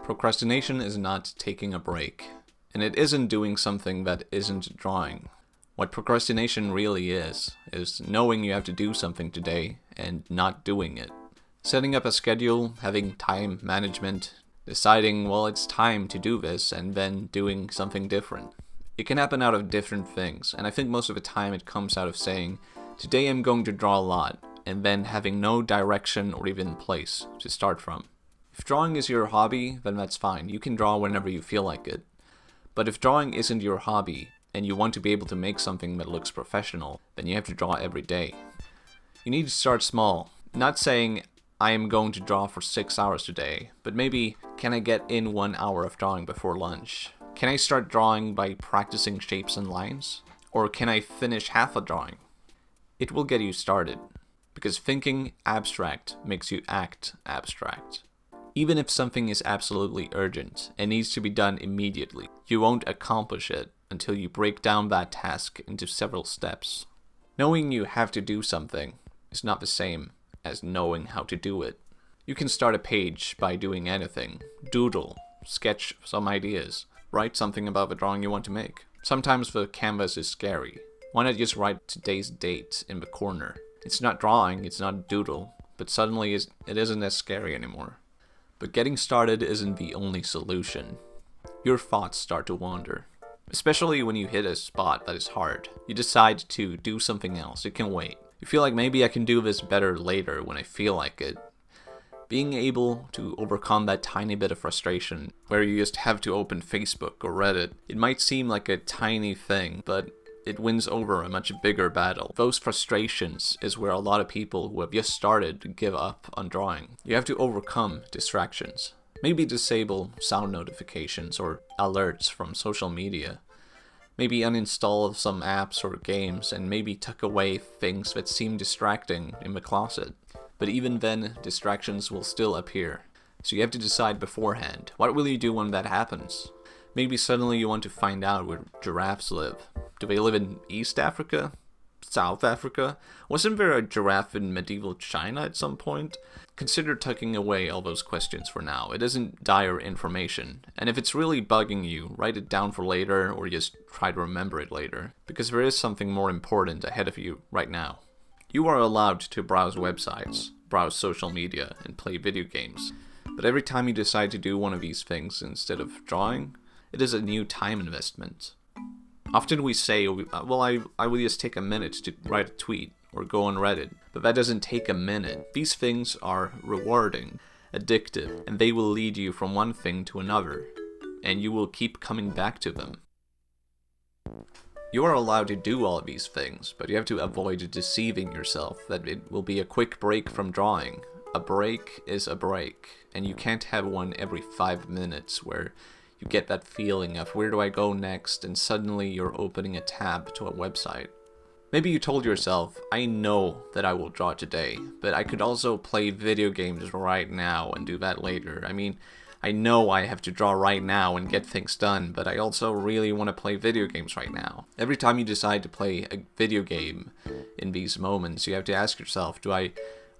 Procrastination is not taking a break, and it isn't doing something that isn't drawing. What procrastination really is knowing you have to do something today and not doing it. Setting up a schedule, having time management, deciding, well, it's time to do this, and then doing something different. It can happen out of different things, and I think most of the time it comes out of saying, today I'm going to draw a lot, and then having no direction or even place to start from. If drawing is your hobby, then that's fine. You can draw whenever you feel like it. But if drawing isn't your hobby, and you want to be able to make something that looks professional, then you have to draw every day. You need to start small. Not saying, I am going to draw for 6 hours today, but maybe, can I get in 1 hour of drawing before lunch? Can I start drawing by practicing shapes and lines? Or can I finish half a drawing? It will get you started, because thinking abstract makes you act abstract. Even if something is absolutely urgent and needs to be done immediately, you won't accomplish it until you break down that task into several steps. Knowing you have to do something is not the same as knowing how to do it. You can start a page by doing anything. Doodle, sketch some ideas, write something about the drawing you want to make. Sometimes the canvas is scary. Why not just write today's date in the corner? It's not drawing, it's not doodle, but suddenly it isn't as scary anymore. But getting started isn't the only solution. Your thoughts start to wander. Especially when you hit a spot that is hard. You decide to do something else. It can wait. You feel like maybe I can do this better later when I feel like it. Being able to overcome that tiny bit of frustration where you just have to open Facebook or Reddit, it might seem like a tiny thing, but it wins over a much bigger battle. Those frustrations is where a lot of people who have just started give up on drawing. You have to overcome distractions. Maybe disable sound notifications or alerts from social media. Maybe uninstall some apps or games, and maybe tuck away things that seem distracting in the closet. But even then, distractions will still appear. So you have to decide beforehand, what will you do when that happens? Maybe suddenly you want to find out where giraffes live. Do they live in East Africa? South Africa? Wasn't there a giraffe in medieval China at some point? Consider tucking away all those questions for now. It isn't dire information. And if it's really bugging you, write it down for later or just try to remember it later. Because there is something more important ahead of you right now. You are allowed to browse websites, browse social media, and play video games. But every time you decide to do one of these things instead of drawing, it is a new time investment. Often we say, well, I will just take a minute to write a tweet or go on Reddit, but that doesn't take a minute. These things are rewarding, addictive, and they will lead you from one thing to another, and you will keep coming back to them. You are allowed to do all of these things, but you have to avoid deceiving yourself that it will be a quick break from drawing. A break is a break, and you can't have one every 5 minutes where you get that feeling of where do I go next, and suddenly you're opening a tab to a website. Maybe you told yourself, I know that I will draw today, but I could also play video games right now and do that later. I mean, I know I have to draw right now and get things done, but I also really want to play video games right now. Every time you decide to play a video game in these moments, you have to ask yourself, do I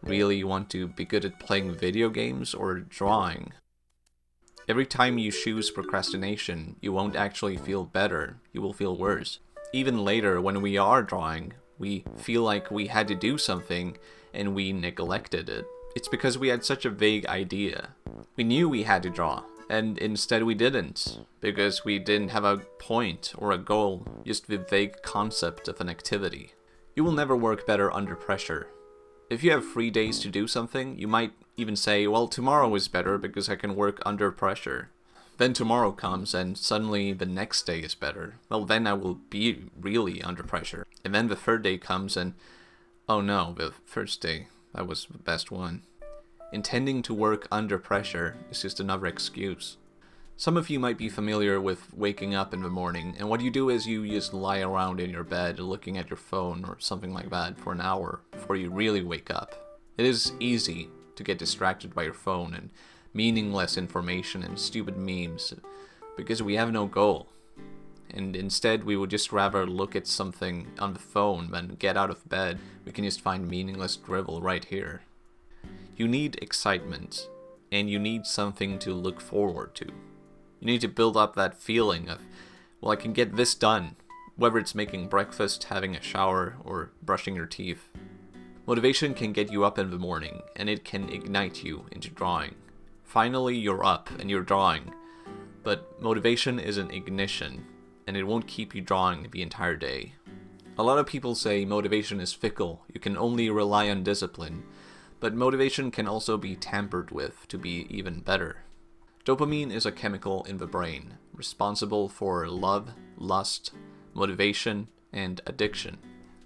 really want to be good at playing video games or drawing? Every time you choose procrastination, you won't actually feel better, you will feel worse. Even later, when we are drawing, we feel like we had to do something and we neglected it. It's because we had such a vague idea. We knew we had to draw, and instead we didn't, because we didn't have a point or a goal, just the vague concept of an activity. You will never work better under pressure. If you have 3 days to do something, you might even say, well, tomorrow is better because I can work under pressure. Then tomorrow comes and suddenly the next day is better. Well, then I will be really under pressure. And then the third day comes and, oh no, the first day, that was the best one. Intending to work under pressure is just another excuse. Some of you might be familiar with waking up in the morning, and what you do is you just lie around in your bed looking at your phone or something like that for an hour before you really wake up. It is easy to get distracted by your phone and meaningless information and stupid memes because we have no goal. And instead we would just rather look at something on the phone than get out of bed. We can just find meaningless drivel right here. You need excitement. and you need something to look forward to. You need to build up that feeling of, well, I can get this done, whether it's making breakfast, having a shower, or brushing your teeth. Motivation can get you up in the morning, and it can ignite you into drawing. Finally, you're up and you're drawing, but motivation is an ignition, and it won't keep you drawing the entire day. A lot of people say motivation is fickle, you can only rely on discipline, but motivation can also be tampered with to be even better. Dopamine is a chemical in the brain, responsible for love, lust, motivation, and addiction.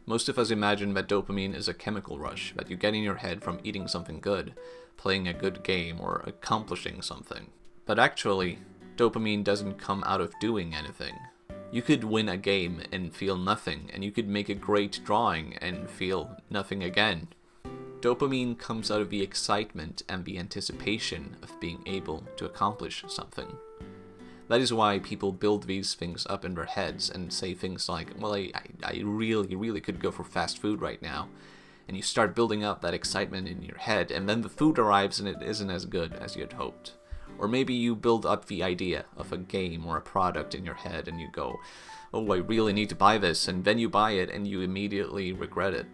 Most of us imagine that dopamine is a chemical rush that you get in your head from eating something good, playing a good game, or accomplishing something. But actually, dopamine doesn't come out of doing anything. You could win a game and feel nothing, and you could make a great drawing and feel nothing again. Dopamine comes out of the excitement and the anticipation of being able to accomplish something. That is why people build these things up in their heads and say things like, well, I really could go for fast food right now. And you start building up that excitement in your head, and then the food arrives and it isn't as good as you had hoped. Or maybe you build up the idea of a game or a product in your head and you go, oh, I really need to buy this, and then you buy it and you immediately regret it.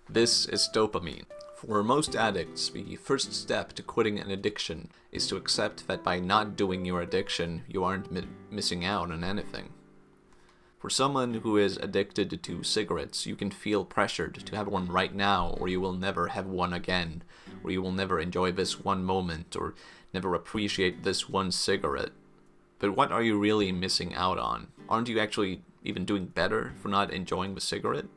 This is dopamine. For most addicts, the first step to quitting an addiction is to accept that by not doing your addiction, you aren't missing out on anything. For someone who is addicted to cigarettes, you can feel pressured to have one right now, or you will never have one again, or you will never enjoy this one moment, or never appreciate this one cigarette. But what are you really missing out on? Aren't you actually even doing better for not enjoying the cigarette?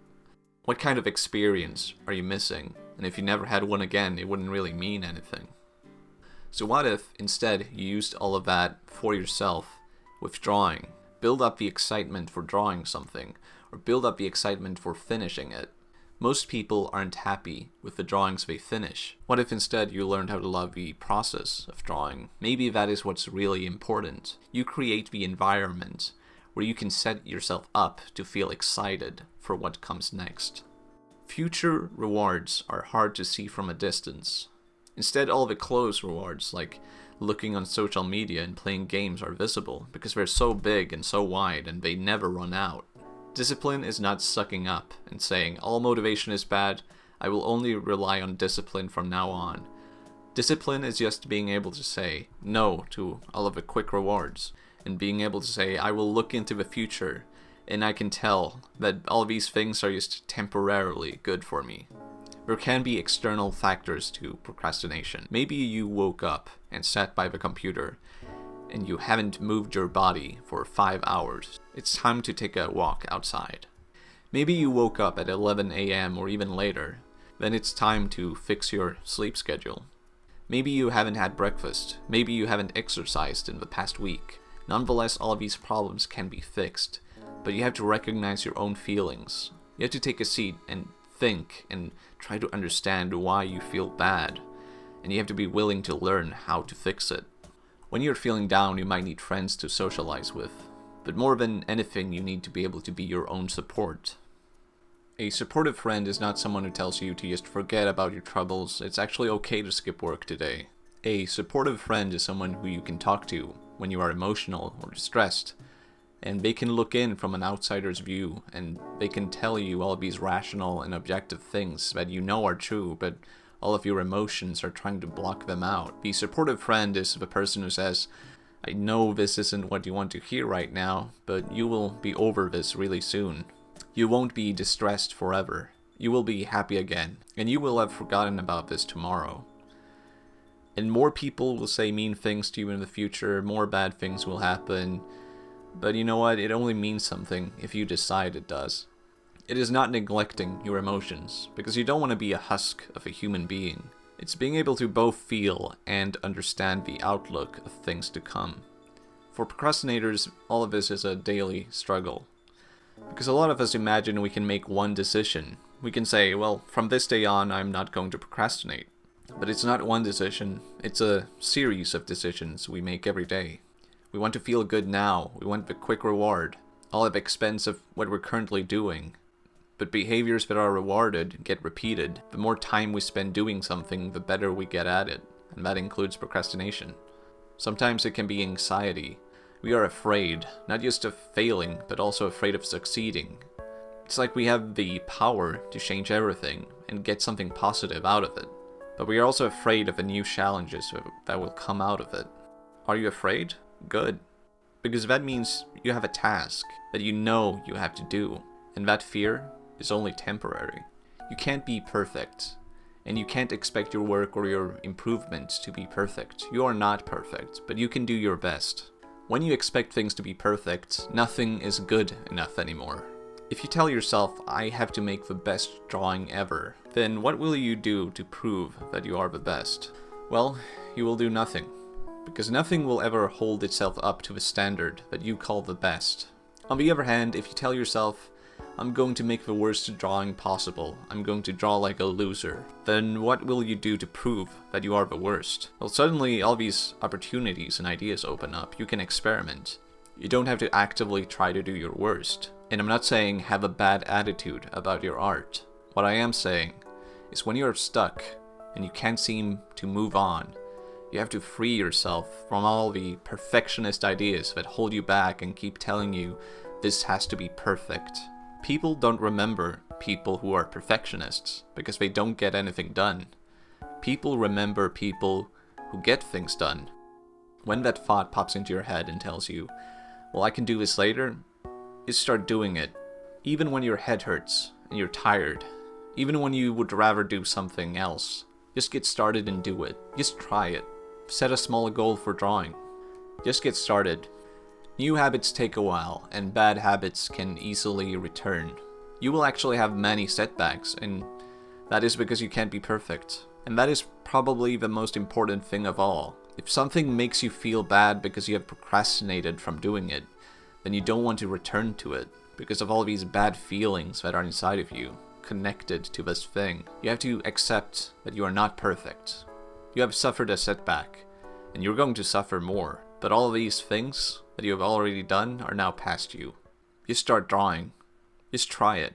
What kind of experience are you missing? And if you never had one again, it wouldn't really mean anything. So what if, instead, you used all of that for yourself with drawing? Build up the excitement for drawing something, or build up the excitement for finishing it. Most people aren't happy with the drawings they finish. What if instead you learned how to love the process of drawing? Maybe that is what's really important. You create the environment where you can set yourself up to feel excited for what comes next. Future rewards are hard to see from a distance. Instead, all the close rewards, like looking on social media and playing games, are visible because they're so big and so wide and they never run out. Discipline is not sucking up and saying, all motivation is bad, I will only rely on discipline from now on. Discipline is just being able to say no to all of the quick rewards, and being able to say, I will look into the future, and I can tell that all these things are just temporarily good for me. There can be external factors to procrastination. Maybe you woke up and sat by the computer, and you haven't moved your body for 5 hours. It's time to take a walk outside. Maybe you woke up at 11 a.m. or even later. Then it's time to fix your sleep schedule. Maybe you haven't had breakfast. Maybe you haven't exercised in the past week. Nonetheless, all of these problems can be fixed, but you have to recognize your own feelings. You have to take a seat and think and try to understand why you feel bad, and you have to be willing to learn how to fix it. When you're feeling down, you might need friends to socialize with, but more than anything, you need to be able to be your own support. A supportive friend is not someone who tells you to just forget about your troubles. It's actually okay to skip work today. A supportive friend is someone who you can talk to when you are emotional or distressed, and they can look in from an outsider's view, and they can tell you all of these rational and objective things that you know are true, but all of your emotions are trying to block them out. The supportive friend is the person who says, I know this isn't what you want to hear right now, but you will be over this really soon. You won't be distressed forever. You will be happy again, and you will have forgotten about this tomorrow. And more people will say mean things to you in the future, more bad things will happen, but you know what? It only means something if you decide it does. It is not neglecting your emotions, because you don't want to be a husk of a human being. It's being able to both feel and understand the outlook of things to come. For procrastinators, all of this is a daily struggle. Because a lot of us imagine we can make one decision. We can say, well, from this day on, I'm not going to procrastinate. But it's not one decision, it's a series of decisions we make every day. We want to feel good now, we want the quick reward, all at the expense of what we're currently doing. But behaviors that are rewarded get repeated. The more time we spend doing something, the better we get at it. and that includes procrastination. Sometimes it can be anxiety. We are afraid, not just of failing, but also afraid of succeeding. It's like we have the power to change everything and get something positive out of it. But we are also afraid of the new challenges that will come out of it. Are you afraid? Good. Because that means you have a task that you know you have to do, and that fear is only temporary. You can't be perfect, and you can't expect your work or your improvements to be perfect. You are not perfect, but you can do your best. When you expect things to be perfect, nothing is good enough anymore. If you tell yourself, I have to make the best drawing ever, then what will you do to prove that you are the best? Well, you will do nothing. Because nothing will ever hold itself up to the standard that you call the best. On the other hand, if you tell yourself, I'm going to make the worst drawing possible, I'm going to draw like a loser, then what will you do to prove that you are the worst? Well, suddenly all these opportunities and ideas open up. You can experiment. You don't have to actively try to do your worst. And I'm not saying have a bad attitude about your art. What I am saying is when you're stuck and you can't seem to move on, you have to free yourself from all the perfectionist ideas that hold you back and keep telling you this has to be perfect. People don't remember people who are perfectionists because they don't get anything done. People remember people who get things done. When that thought pops into your head and tells you, well, I can do this later, you start doing it. Even when your head hurts and you're tired, even when you would rather do something else, just get started and do it. Just try it. Set a small goal for drawing. Just get started. New habits take a while, and bad habits can easily return. You will actually have many setbacks, and that is because you can't be perfect. And that is probably the most important thing of all. If something makes you feel bad because you have procrastinated from doing it, then you don't want to return to it because of all these bad feelings that are inside of you, connected to this thing. You have to accept that you are not perfect. You have suffered a setback, and you're going to suffer more. But all of these things that you have already done are now past you. Just start drawing. Just try it.